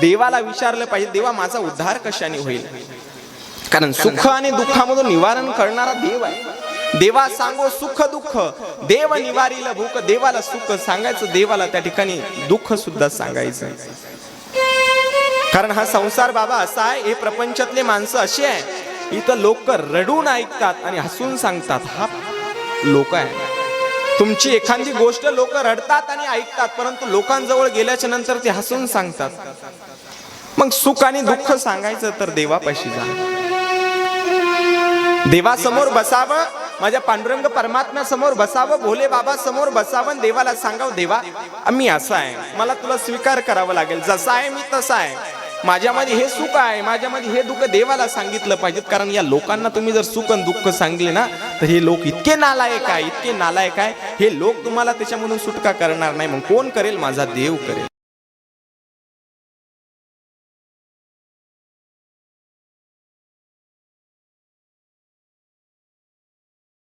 देवाला विचारलं पाहिजे, देवा माझा उद्धार कशाने होईल? कारण सुख आणि दुःखामधून निवारण करणारा देव आहे। देवा सांगो सुख दुःख, देव निवारील भूक। देवाला सुख सांगायचं, देवाला त्या ठिकाणी दुःख सुद्धा सांगायचं। कारण हा संसार बाबा असा आहे, हे प्रपंचातले माणसं अशी आहे, इथं लोक रडून ऐकतात आणि हसून सांगतात। हा लोक आहे। तुमची एखादी गोष्ट लोक रडतात आणि ऐकतात, परंतु लोकांजवळ गेल्याच्या नंतर ते हसून सांगतात। मग सुख आणि दुःख सांगायचं तर देवापाशी जा, देवासमोर बसावं, माझ्या पांडुरंग परमात्म्या समोर बसावं, भोले बाबा समोर बसावं, देवाला सांगावं, देवा मी असा आहे, मला तुला स्वीकार करावं लागेल, जसा आहे मी तसा आहे, माझ्यामध्ये हे सुख आहे, माझ्यामध्ये हे दुःख, देवाला सांगितलं पाहिजे। कारण या लोकांना तुम्ही जर सुख आणि दुःख सांगले ना, तर हे लोक इतके नालायक आहे, इतके नालायक आहे, हे लोक तुम्हाला त्याच्यामधून सुटका करणार नाही। मग कोण करेल? माझा देव करेल।